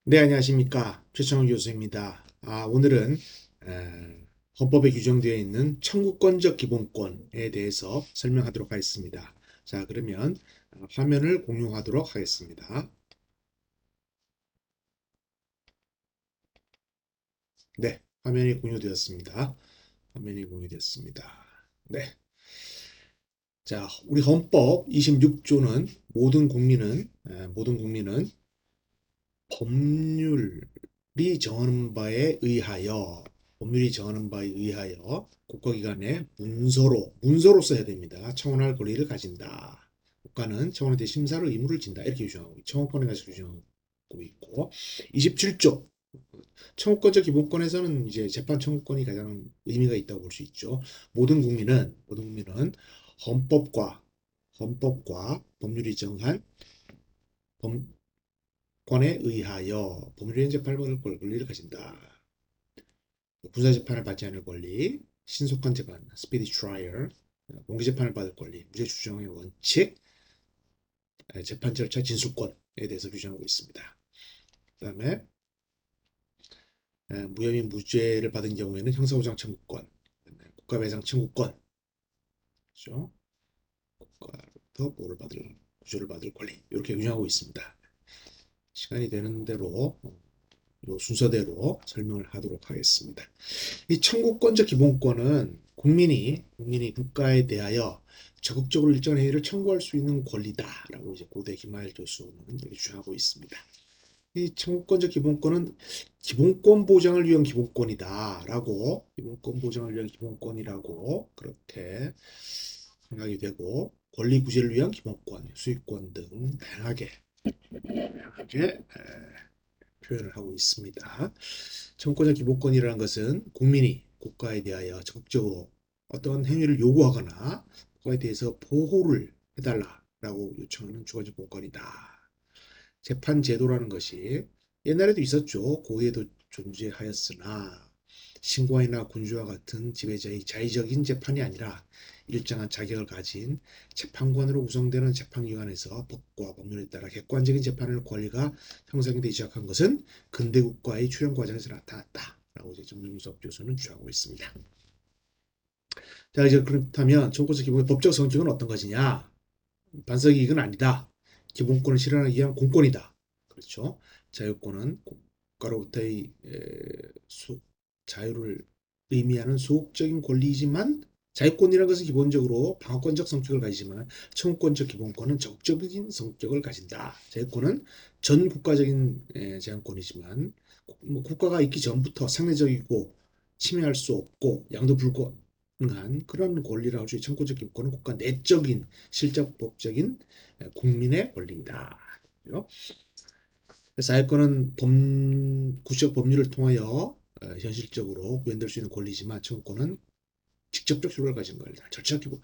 네, 안녕하십니까. 최창호 교수입니다. 오늘은 헌법에 규정되어 있는 청구권적 기본권에 대해서 설명하도록 하겠습니다. 자, 그러면 화면을 공유하도록 하겠습니다. 네, 화면이 공유되었습니다. 화면이 공유되었습니다. 네. 자, 우리 헌법 26조는 모든 국민은 법률이 정하는 바에 의하여 국가기관에 문서로 써야 됩니다. 청원할 권리를 가진다. 국가는 청원에 대해 심사를 의무를 진다. 이렇게 규정하고 청원권에 관해서 규정하고 있고 27조 청구권적 기본권에서는 이제 재판 청구권이 가장 의미가 있다고 볼 수 있죠. 모든 국민은 헌법과 헌법과 법률이 정한 법, 권에 의하여 법률에 재판을 받을 권리를 가진다. 군사재판을 받지 않을 권리, 신속한 재판, speedy trial, 공개재판을 받을 권리, 무죄 추정의 원칙, 재판 절차 진술권에 대해서 규정하고 있습니다. 그 다음에 무혐의 무죄를 받은 경우에는 형사보장 청구권, 국가배상 청구권, 그렇죠? 국가로부터 구조를 받을 권리 이렇게 규정하고 있습니다. 시간이 되는 대로 요 순서대로 설명을 하도록 하겠습니다. 이 청구권적 기본권은 국민이 국가에 대하여 적극적으로 일정한 행위를 청구할 수 있는 권리다라고 이제 고대 김하일 교수는 이렇게 주장하고 있습니다. 이 청구권적 기본권은 기본권 보장을 위한 기본권이라고 그렇게 생각이 되고 권리 구제를 위한 기본권, 수익권 등 다양하게 표현을 하고 있습니다. 청구권적 기본권이라는 것은 국민이 국가에 대하여 적극적으로 어떤 행위를 요구하거나 그거에 대해서 보호를 해달라라고 요청하는 주관적 공권이다. 재판 제도라는 것이 옛날에도 있었죠. 고대에도 존재하였으나 신고이나 군주와 같은 지배자의 자의적인 재판이 아니라 일정한 자격을 가진 재판관으로 구성되는 재판기관에서 법과 법률에 따라 객관적인 재판의 권리가 형성되기 시작한 것은 근대 국가의 출현 과정에서 나타났다라고 이제 정윤석 교수는 주장하고 있습니다. 자, 이제 그렇다면 청구권 기본의 법적 성격은 어떤 것이냐? 반석 이익은 아니다. 기본권을 실현하기 위한 공권이다. 그렇죠? 자유권은 국가로부터의 자유를 의미하는 소극적인 권리이지만 자유권이라는 것은 기본적으로 방어권적 성격을 가지지만 청구권적 기본권은 적극적인 성격을 가진다. 자유권은 전 국가적인 제한권이지만 국가가 있기 전부터 상대적이고 침해할 수 없고 양도 불가능한 그런 권리라고 할 수 있는 청구권적 기본권은 국가 내적인 실질법적인 국민의 권리이다. 사회권은 구체적 법률을 통하여 현실적으로 구현될 수 있는 권리지만 청구권은 직접적 효력을 가진 권리다. 절차 기본,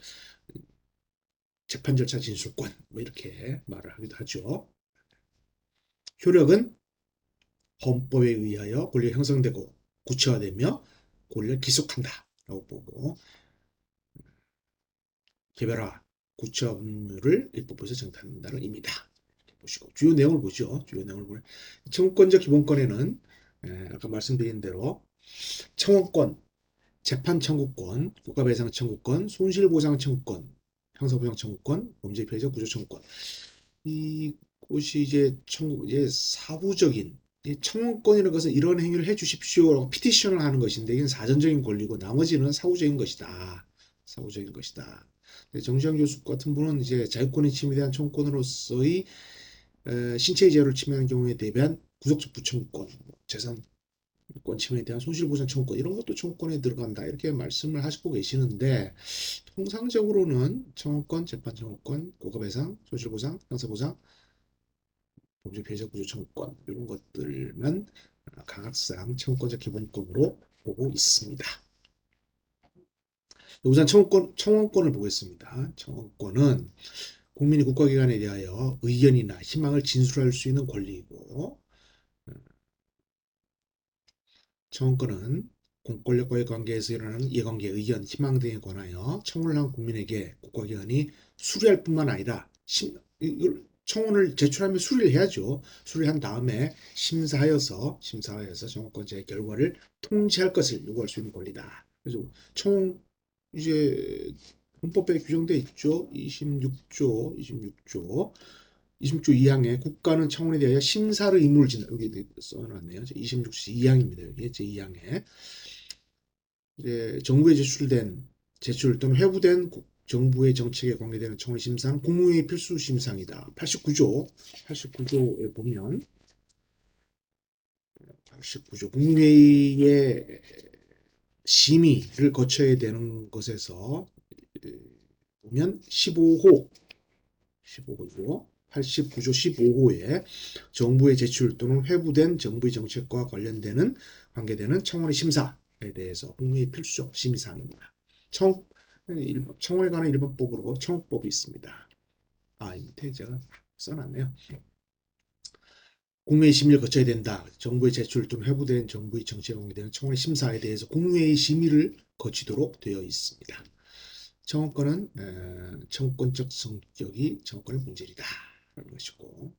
재판 절차 진술권 뭐 이렇게 말을 하기도 하죠. 효력은 헌법에 의하여 권리가 형성되고 구체화되며 권리를 기속한다라고 보고 개별화, 구체화 법률을 입법부에서 정한다는 의미다. 보시고 주요 내용을 보죠. 주요 내용을 보면 청구권적 기본권에는 아까 말씀드린 대로 청원권, 재판 청구권, 국가배상 청구권, 손실보상 청구권, 형사보상 청구권, 범죄피해자 구조 청구권. 이것이 이제 사후적인 청원권이라는 것은 이런 행위를 해 주십시오라고 피티션을 하는 것인데 이건 사전적인 권리고 나머지는 사후적인 것이다. 사후적인 것이다. 정시환 교수 같은 분은 이제 자유권의 침해에 대한 청구권으로서의 신체의 자유를 침해하는 경우에 대비한 구속적 부청구권, 재산권 침해에 대한 손실보상 청구권 이런 것도 청구권에 들어간다 이렇게 말씀을 하시고 계시는데 통상적으로는 청구권, 재판 청구권, 고가배상, 손실보상, 형사보상, 범죄피해자 구조 청구권 이런 것들만 강학상 청구권적 기본권으로 보고 있습니다. 우선 청원권을 보겠습니다. 청원권은 국민이 국가기관에 대하여 의견이나 희망을 진술할 수 있는 권리이고 청원권은 공권력과의 관계에서 일어나는 이해관계, 의견, 희망 등에 관하여 청원을 한 국민에게 국가기관이 수리할 뿐만 아니라 이걸 청원을 제출하면 수리를 해야죠. 수리한 다음에 심사하여서 청원권자의 결과를 통지할 것을 요구할 수 있는 권리다. 그래서 청원 이제 헌법에 규정돼 있죠. 26조 2항에 국가는 청원에 대하여 심사를 의무를 진다. 여기 써놨네요. 26조 2항입니다. 여기 제 2항에 이제 정부에 제출 또는 회부된 정부의 정책에 관계되는 청원 심사는 국무회의 필수 심사이다. 89조에 보면 89조 국무회의의 심의를 거쳐야 되는 것에서 보면 15호죠. 89조 15호에 정부의 제출 또는 회부된 정부의 정책과 관계되는 청원의 심사에 대해서 국무회의 필수 심의사항입니다. 청원에 관한 일반법으로 청원법이 있습니다. 밑에 제가 써놨네요. 국무회의 심의를 거쳐야 된다. 정부의 제출 또는 회부된 정부의 정책에 관계되는 청원의 심사에 대해서 국무회의 심의를 거치도록 되어 있습니다. 청원권은 청권적 성격이 청원권의 본질이다 라는 것이고,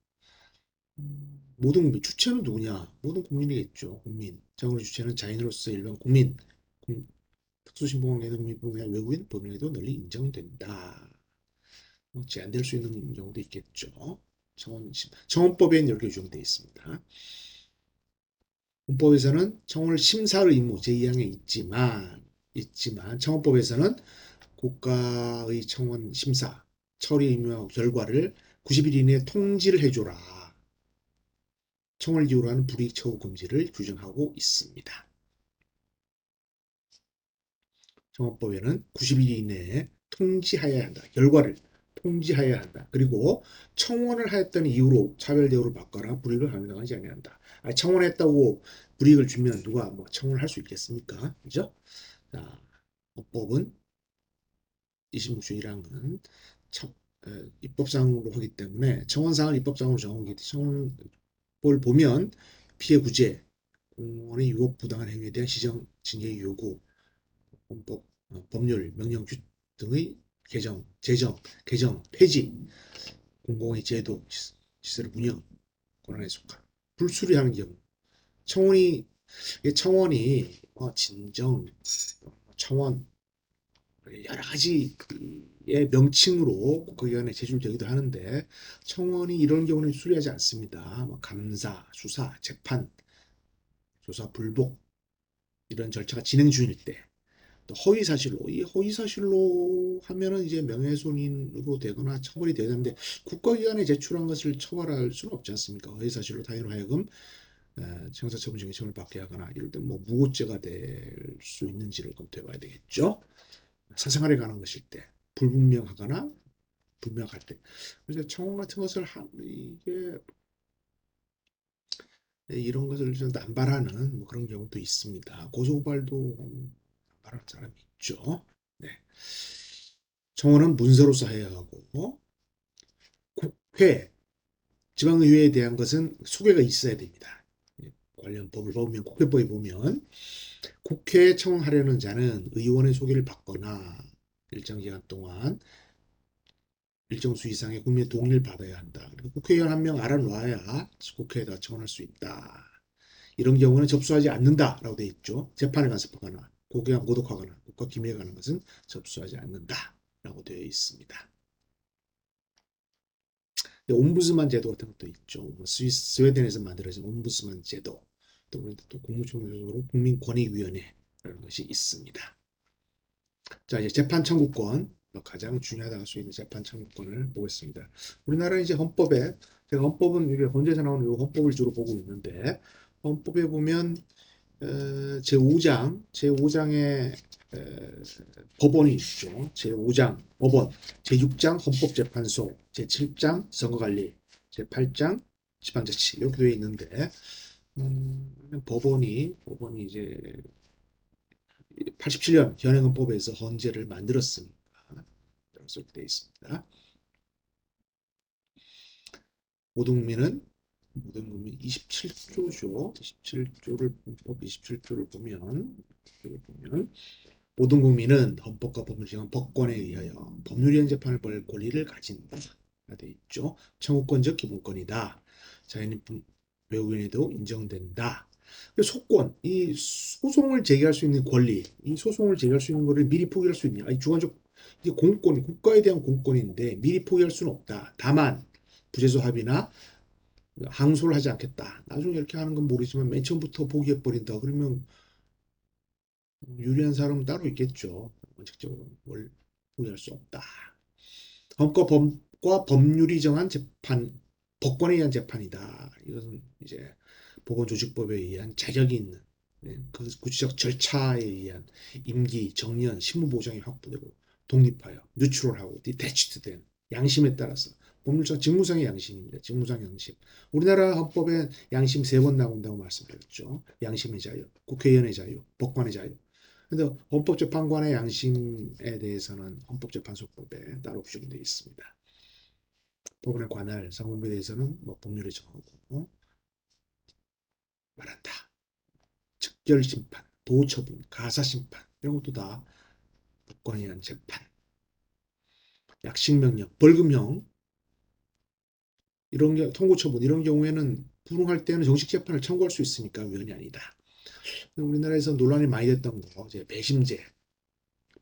모든 국민, 주체는 누구냐? 모든 국민이겠죠. 국민. 청원의 주체는 자인으로서 일반 국민, 특수신분관계는 국민뿐만 아니라 외국인, 법인에도 널리 인정된다. 제한될 수 있는 경우도 있겠죠. 청원법에는 이렇게 규정되어 있습니다. 헌법에서는 청원을 심사할 의무 제2항에 있지만 청원법에서는 국가의 청원 심사 처리 의무와 결과를 90일 이내에 통지를 해줘라. 청원을 이유로 하는 불이익 처우 금지를 규정하고 있습니다. 청원법에는 90일 이내에 통지하여야 한다. 결과를 통지하여야 한다. 그리고 청원을 하였다는 이유로 차별 대우를 받거나 불이익을 감당하지 아니해야 한다. 청원했다고 불이익을 주면 누가 뭐 청원을 할 수 있겠습니까? 그죠? 자, 헌법은 26조 1항은 입법사항으로 하기 때문에 청원사항을 입법사항으로 정하기 때문에 청원법을 보면 피해 구제, 공무원의 유혹 부당한 행위에 대한 시정, 징계 요구, 헌법, 법률, 명령 등의 개정, 폐지, 공공의 제도, 시설 운영, 권한에 속한 불수리하는 경우, 청원이 진정, 청원 여러 가지의 명칭으로 국가기관에 제출되기도 하는데 청원이 이런 경우는 수리하지 않습니다. 감사, 수사, 재판, 조사 불복 이런 절차가 진행 중일 때 또 이 허위사실로 하면은 이제 명예훼손으로 되거나 처벌이 돼야 되는데 국가기관에 제출한 것을 처벌할 수는 없지 않습니까? 허위사실로 타인으로 하여금 형사처분 징계처분을 받게 하거나 이럴 때 뭐 무고죄가 될 수 있는지를 검토해봐야 되겠죠. 사생활에 관한 것일 때 불분명하거나 불명할 때 그래서 청원 같은 것을 이게 이런 것을 좀 남발하는 뭐 그런 경우도 있습니다. 고소고발도 남발하는 사람이 있죠. 네. 청원은 문서로서 해야 하고 국회, 지방의회에 대한 것은 소개가 있어야 됩니다. 관련 법을 보면 국회법에 보면 국회에 청원하려는 자는 의원의 소개를 받거나 일정 기간 동안 일정 수 이상의 국민의 동의를 받아야 한다. 그리고 국회의원 한 명 알아놔야 국회에다 청원할 수 있다. 이런 경우는 접수하지 않는다라고 되어 있죠. 재판에 간섭하거나 고개가 모독하거나 국가 기밀에 관한 것은 접수하지 않는다라고 되어 있습니다. 옴부스만 제도 같은 것도 있죠. 스웨덴에서 만들어진 옴부스만 제도, 또 국무총리적으로 국민권익위원회라는 것이 있습니다. 자, 이제 재판 청구권, 가장 중요하다고 할 수 있는 재판 청구권을 보겠습니다. 우리나라 이제 제가 헌법은 이게 헌재에서 나오는 이 헌법을 주로 보고 있는데, 헌법에 보면 제5장에 법원이 있죠. 제5장 법원, 제6장 헌법재판소, 제7장 선거관리, 제8장 지방자치 이렇게 되어 있는데 법원이 이제 87년 현행헌법에서 헌재를 만들었습니다. 이렇게 되어 있습니다. 모든 국민 27조죠. 27조를 보면 모든 국민은 헌법과 법률 정한 법권에 의하여 법률위원 재판을 벌일 권리를 가진다. 돼 있죠. 청구권적 기본권이다. 자연인 외국인에도 인정된다. 소권, 이 소송을 제기할 수 있는 권리, 이 소송을 제기할 수 있는 것을 미리 포기할 수 있냐? 이 주관적 이게 공권, 국가에 대한 공권인데 미리 포기할 수는 없다. 다만 부재소 합의나 항소를 하지 않겠다. 나중에 이렇게 하는 건 모르지만 맨 처음부터 포기해 버린다. 그러면 유리한 사람은 따로 있겠죠. 원칙적으로 뭘 포기할 수 없다. 헌법과 법률이 정한 재판, 법관에 의한 재판이다. 이것은 이제 보건조직법에 의한 자격이 있는 그 구체적 절차에 의한 임기, 정년, 실무보장이 확보되고 독립하여 뉴트럴하고 디태치드된 양심에 따라서 법률상 직무상의 양심입니다. 직무상 양심. 우리나라 헌법에 양심 3번 나온다고 말씀드렸죠. 양심의 자유, 국회의원의 자유, 법관의 자유. 근데 헌법재판관의 양심에 대해서는 헌법재판소법에 따로 규정되어 있습니다. 법원의 관할 상원부에 대해서는 뭐 법률에 정하고 말한다. 즉결심판, 도처분, 가사심판 이런 것도 다 법관에 의한 재판, 약식명령, 벌금형 이런 통고처분 이런 경우에는 불응할 때는 정식 재판을 청구할 수 있으니까 위헌이 아니다. 우리나라에서 논란이 많이 됐던 거 이제 배심제,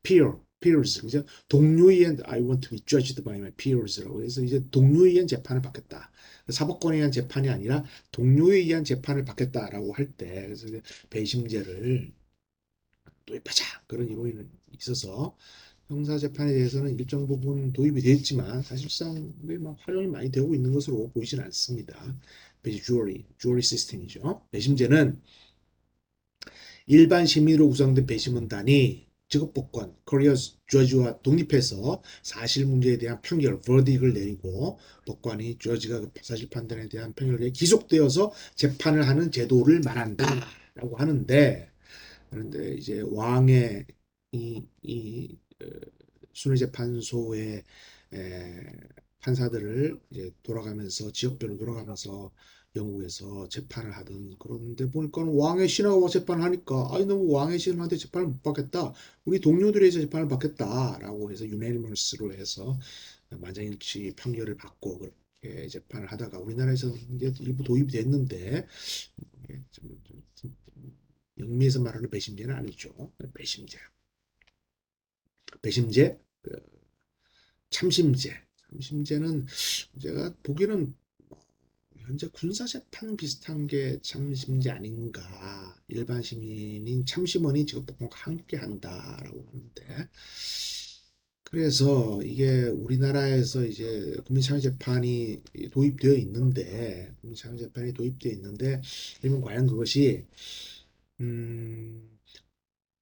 peers, 이제 동료에 의한 I want to be judged by my peers라고 해서 이제 동료에 의한 재판을 받겠다. 사법권에 의한 재판이 아니라 동료에 의한 재판을 받겠다라고 할 때 그래서 이제 배심제를 도입하자 그런 이론이 있어서 형사 재판에 대해서는 일정 부분 도입이 됐지만 사실상 막 활용이 많이 되고 있는 것으로 보이지는 않습니다. 배심 주어리 시스템이죠. 배심제는 일반 시민으로 구성된 배심원단이 직업복권, 커리어 저지와 독립해서 사실 문제에 대한 판결, verdict을 내리고 법관이 저지가 사실 판단에 대한 판결에 기속되어서 재판을 하는 제도를 말한다라고 하는데 그런데 이제 왕의 이 순회재판소의 판사들을 이제 돌아가면서 지역별로 돌아가면서 영국에서 재판을 하던 그런데 보니까 왕의 신하가 재판을 하니까 아니 너무 왕의 신하한테 재판을 못 받겠다 우리 동료들에서 재판을 받겠다라고 해서 유네니머스로 해서 만장일치 판결을 받고 그렇게 재판을 하다가 우리나라에서 이제 일부 도입이 됐는데 좀 영미에서 말하는 배심제는 아니죠. 배심제, 배심제, 참심제. 참심제는 제가 보기에는 현재 군사재판 비슷한 게 참심제 아닌가. 일반 시민인 참심원이 직업복권과 함께 한다라고 하는데. 그래서 이게 우리나라에서 이제 국민참여재판이 도입되어 있는데, 국민참여재판이 도입되어 있는데, 그러면 과연 그것이, 음,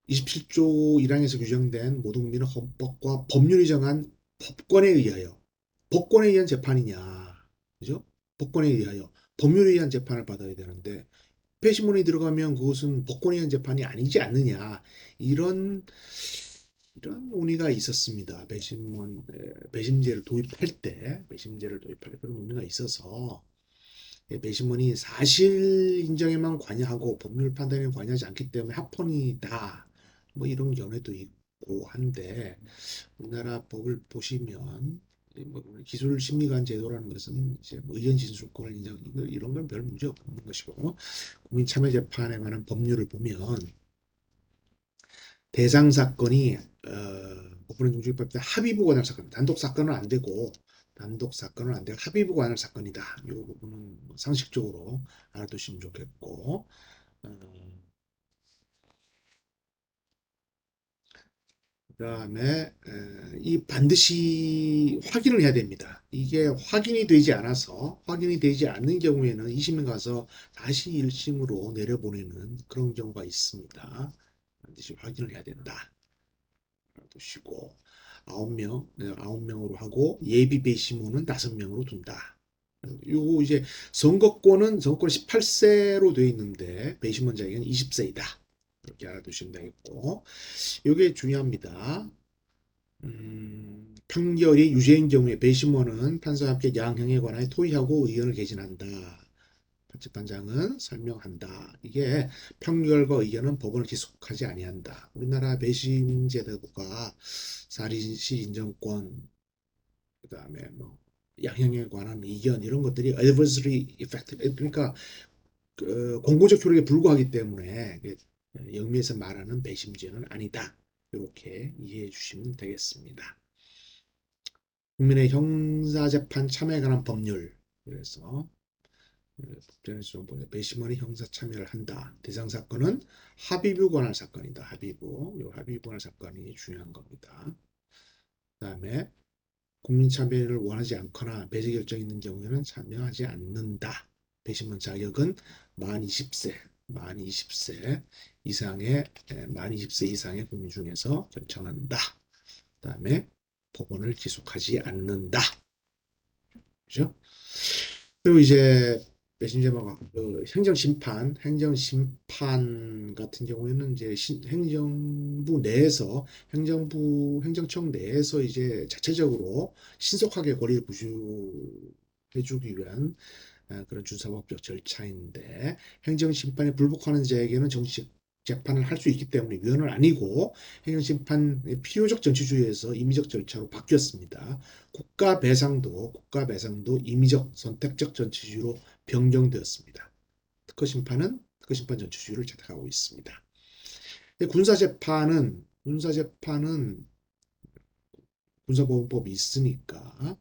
27조 1항에서 규정된 모든 국민은 헌법과 법률이 정한 법권에 의하여 법권에 의한 재판이냐 그죠? 법권에 의하여 법률에 의한 재판을 받아야 되는데 배심원이 들어가면 그것은 법권에 의한 재판이 아니지 않느냐 이런 논의가 있었습니다. 배심제를 도입할 때 그런 논의가 있어서 배심원이 사실 인정에만 관여하고 법률 판단에 관여하지 않기 때문에 합헌이다. 뭐 이런 견해도 있고 한데 우리나라 법을 보시면 뭐 기술 심리관 제도라는 것은 이제 뭐 의견 진술권을 인정 이런 건 별 문제 없는 것이고 국민 참여 재판에 관한 법률을 보면 대상 사건이 법원의 중징법 때 합의부 관할 사건 단독 사건은 안 되고 합의부 관할 사건이다. 이 부분은 뭐 상식적으로 알아두시면 좋겠고 그다음에 이 반드시 확인을 해야 됩니다. 이게 확인이 되지 않는 경우에는 2심에 가서 다시 1심으로 내려보내는 그런 경우가 있습니다. 반드시 확인을 해야 된다. 두시고 9명, 9명으로 하고 예비 배심원은 5명으로 둔다. 요거 이제 선거권 18세로 되어 있는데 배심원 자격은 20세이다. 이렇게 알아두시면 되겠고 이게 중요합니다. 판결이 유죄인 경우에 배심원은 판사와 함께 양형에 관하여 토의하고 의견을 개진한다. 재판장은 설명한다. 이게 판결과 의견은 법원을 기속하지 아니한다. 우리나라 배심 제도가 사리시 인정권 그다음에 뭐 양형에 관한 의견 이런 것들이 adversary effect 그러니까 공고적 효력에 불과하기 때문에 영미에서 말하는 배심죄는 아니다. 이렇게 이해해 주시면 되겠습니다. 국민의 형사재판 참여에 관한 법률 그래서 법전에서 좀 보면 배심원이 형사 참여를 한다. 대상 사건은 합의부 관할 사건이다. 합의부. 이 합의부 관할 사건이 중요한 겁니다. 그다음에 국민 참여를 원하지 않거나 배제 결정이 있는 경우에는 참여하지 않는다. 배심원 자격은 만 20세, 만 20세 이상의 만 20세 이상의 국민 중에서 결정한다. 그다음에 법원을 기속하지 않는다. 그죠? 그리고 이제 배심제가 행정심판 같은 경우에는 이제 행정부 내에서 행정청 내에서 이제 자체적으로 신속하게 권리를 부여해주기 위한 그런 준사법적 절차인데 행정심판에 불복하는 자에게는 정치적 재판을 할 수 있기 때문에 위헌은 아니고 행정심판 필요적 정치주의에서 임의적 절차로 바뀌었습니다. 국가배상도 임의적 선택적 정치주의로 변경되었습니다. 특허심판 정치주의를 채택하고 있습니다. 군사재판은 군사보호법이 있으니까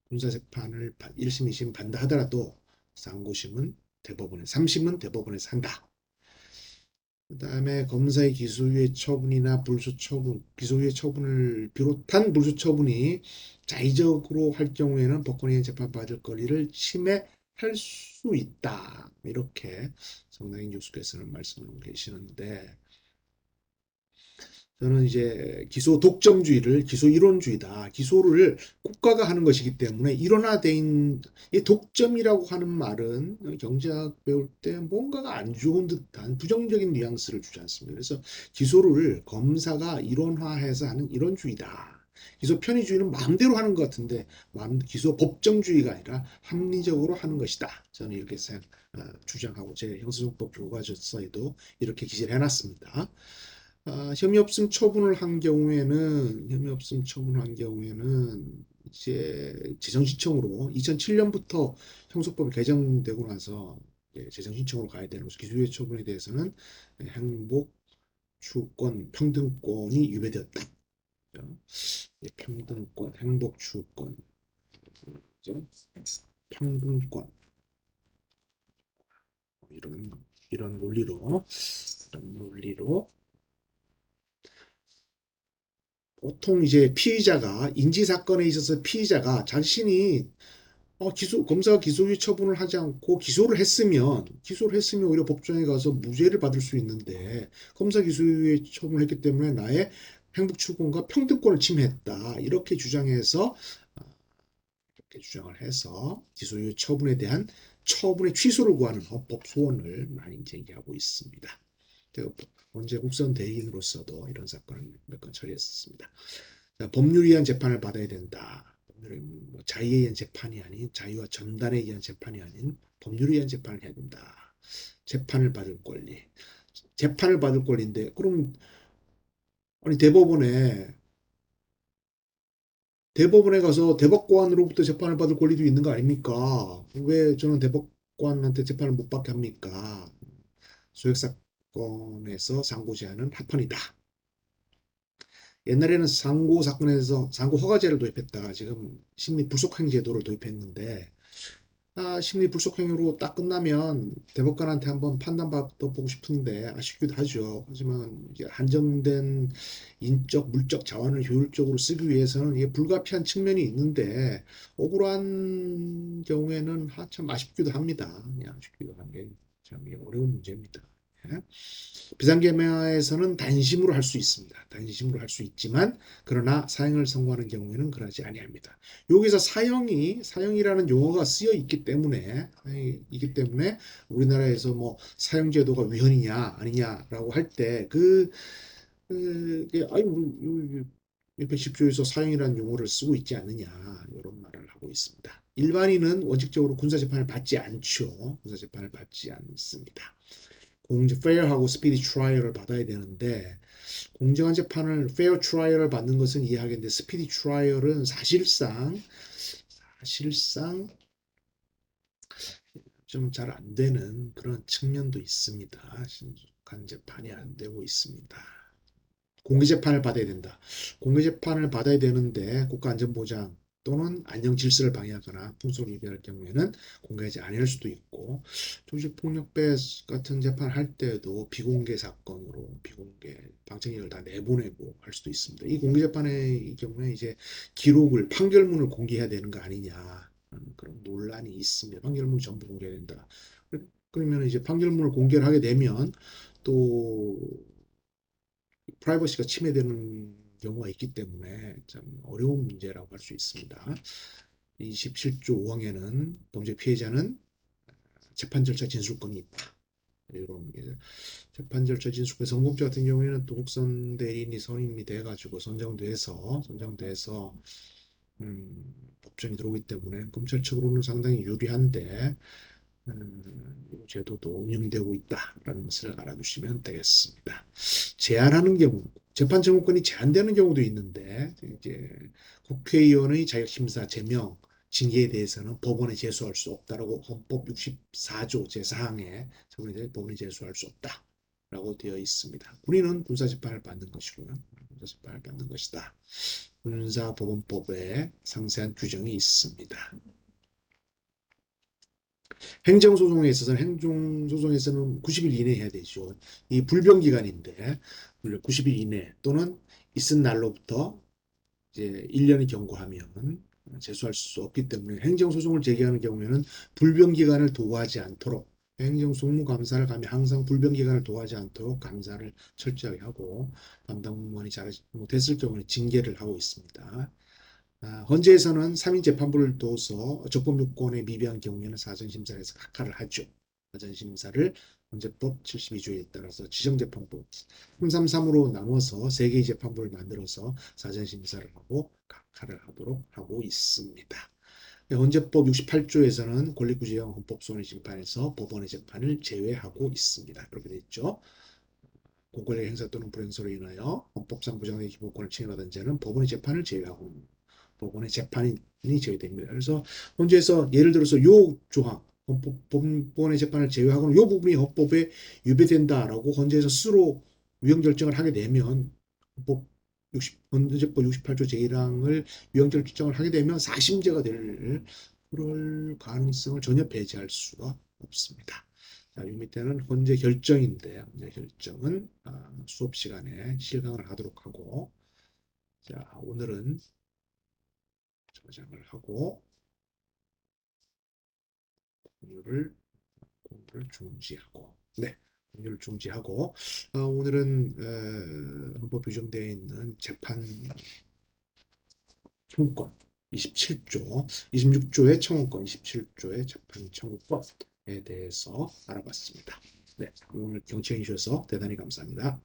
군사재판을 1심, 2심 반다 하더라도 상고심은 대법원에, 3심은 대법원에서 한다. 그 다음에 검사의 기소유예 처분이나 불소 처분, 기소유예 처분을 비롯한 불소 처분이 자의적으로 할 경우에는 법관이 재판받을 권리를 침해할 수 있다. 이렇게 성남인 교수께서는 말씀하고 계시는데 저는 이제 기소 독점주의를 기소 이론주의다. 기소를 국가가 하는 것이기 때문에 일원화된 이 독점이라고 하는 말은 경제학 배울 때 뭔가가 안 좋은 듯한 부정적인 뉘앙스를 주지 않습니다. 그래서 기소를 검사가 일원화해서 하는 이론주의다. 기소 편의주의는 마음대로 하는 것 같은데 기소 법정주의가 아니라 합리적으로 하는 것이다. 저는 이렇게 주장하고 제 형사소송법 교과서에도 이렇게 기재를 해놨습니다. 혐의 없음 처분을 한 경우에는 이제 재정 신청으로 2007년부터 형소법이 개정되고 나서 재정 신청으로 가야 되는 것이 기소유예 처분에 대해서는 행복, 추구권, 평등권이 위배되었다. 평등권, 행복, 추구권, 평등권 이런 논리로 보통 이제 인지사건에 있어서 피의자가 자신이 검사가 기소유예 처분을 하지 않고 기소를 했으면 오히려 법정에 가서 무죄를 받을 수 있는데 검사 기소유예 처분을 했기 때문에 나의 행복추구권과 평등권을 침해했다. 이렇게 주장을 해서 기소유예 처분에 대한 처분의 취소를 구하는 헌법 소원을 많이 제기하고 있습니다. 제가 언제 국선 대리인으로서도 이런 사건을 몇 건 처리했습니다. 법률에 의한 재판을 받아야 된다. 자의에 의한 재판이 아닌 자유와 전단에 의한 재판이 아닌 법률에 의한 재판을 해야 된다. 재판을 받을 권리인데 그럼 아니 대법원에 가서 대법관으로부터 재판을 받을 권리도 있는 거 아닙니까? 왜 저는 대법관한테 재판을 못 받게 합니까? 소액사건에서 상고 제한은 합헌이다. 옛날에는 상고 사건에서 상고 허가제를 도입했다가 지금 심리 불속행 제도를 도입했는데 심리 불속행으로 딱 끝나면 대법관한테 한번 판단받아보고 싶은데 아쉽기도 하죠. 하지만 이게 한정된 인적, 물적 자원을 효율적으로 쓰기 위해서는 이게 불가피한 측면이 있는데 억울한 경우에는 참 아쉽기도 합니다. 아쉽기도 한 게 참 어려운 문제입니다. 예. 비상계명에서는 단심으로 할 수 있습니다. 단심으로 할 수 있지만 그러나 사형을 선고하는 경우에는 그러지 아니합니다. 여기서 사형이라는 용어가 쓰여 있기 때문에 우리나라에서 뭐 사형제도가 위헌이냐 아니냐라고 할 때 아니 뭐, 옆에 10조에서 사형이라는 용어를 쓰고 있지 않느냐 이런 말을 하고 있습니다. 일반인은 원칙적으로 군사재판을 받지 않죠. 군사재판을 받지 않습니다. fair하고 speedy trial을 받아야 되는데 공정한 재판을 fair trial을 받는 것은 이해하겠는데 speedy trial은 사실상 사실상 좀 잘 안 되는 그런 측면도 있습니다. 신속한 재판이 안 되고 있습니다. 공개재판을 받아야 된다. 공개재판을 받아야 되는데 국가안전보장 또는 안녕질서를 방해하거나 풍속을 위배할 경우에는 공개하지 않을 수도 있고, 조직폭력배 같은 재판을 할 때도 비공개 사건으로 비공개 방청객을 다 내보내고 할 수도 있습니다. 이 공개재판의 경우에 이제 기록을 판결문을 공개해야 되는 거 아니냐, 그런 논란이 있습니다. 판결문 전부 공개해야 된다. 그러면 이제 판결문을 공개를 하게 되면 또 프라이버시가 침해되는 경우가 있기 때문에 참 어려운 문제라고 할 수 있습니다. 27조 5항에는 범죄 피해자는 재판 절차 진술권이 있다. 이런 게 재판 절차 진술권, 성범죄 같은 경우에는 도국선 대리인이 선임이 돼가지고 선정돼서 법정에 들어오기 때문에 검찰측으로는 상당히 유리한데 이 제도도 운영되고 있다라는 것을 알아두시면 되겠습니다. 제한하는 경우, 재판 정보권이 제한되는 경우도 있는데 이제 국회의원의 자격심사 제명 징계에 대해서는 법원에 제소할 수 없다라고 헌법 64조 제4항에 법원에 제소할 수 없다라고 되어 있습니다. 군인은 군사재판을 받는 것이고요. 군사재판을 받는 것이다. 군사법원법에 상세한 규정이 있습니다. 행정소송에 있어서는 행정소송에서는 90일 이내에 해야 되죠. 이 불변기간인데 90일 이내 또는 있은 날로부터 이제 1년이 경과하면 제소할 수 없기 때문에 행정소송을 제기하는 경우에는 불변기간을 도구하지 않도록 행정소무감사를 가면 항상 불변기간을 도구하지 않도록 감사를 철저하게 하고 담당 공무원이 잘하지 못했을 경우는 징계를 하고 있습니다. 헌재에서는 3인 재판부를 둬서 적법 요건에 미비한 경우에는 사전심사를 해서 각하를 하죠. 사전심사를 헌재법 72조에 따라서 지정재판부 333으로 나눠서 3개의 재판부를 만들어서 사전심사를 하고 각하를 하도록 하고 있습니다. 헌재법 68조에서는 권리구제형 헌법소원의 심판에서 법원의 재판을 제외하고 있습니다. 그렇게 되어 있죠. 공권력 행사 또는 불행사로 인하여 헌법상 보장된 기본권을 침해받은 자는 법원의 재판을 제외하고 법원의 재판이 제외됩니다. 그래서 헌재에서 예를 들어서 요 조항, 법원의 재판을 제외하고는 요 부분이 헌법에 위배된다라고 헌재에서 스스로 위헌 결정을 하게 되면 헌재법 68조 제1항을 위헌 결정을 하게 되면 사심제가 될 그럴 가능성을 전혀 배제할 수가 없습니다. 자, 이 밑에는 헌재 결정인데 헌재 결정은 수업 시간에 실강을 하도록 하고, 자, 오늘은 저장을 하고 공유를 중지하고, 네, 공유를 중지하고, 오늘은 헌법 규정되어 있는 재판 청구권 27조, 26조의 청구권, 27조의 재판 청구권에 대해서 알아봤습니다. 네, 오늘 경청해 주셔서 대단히 감사합니다.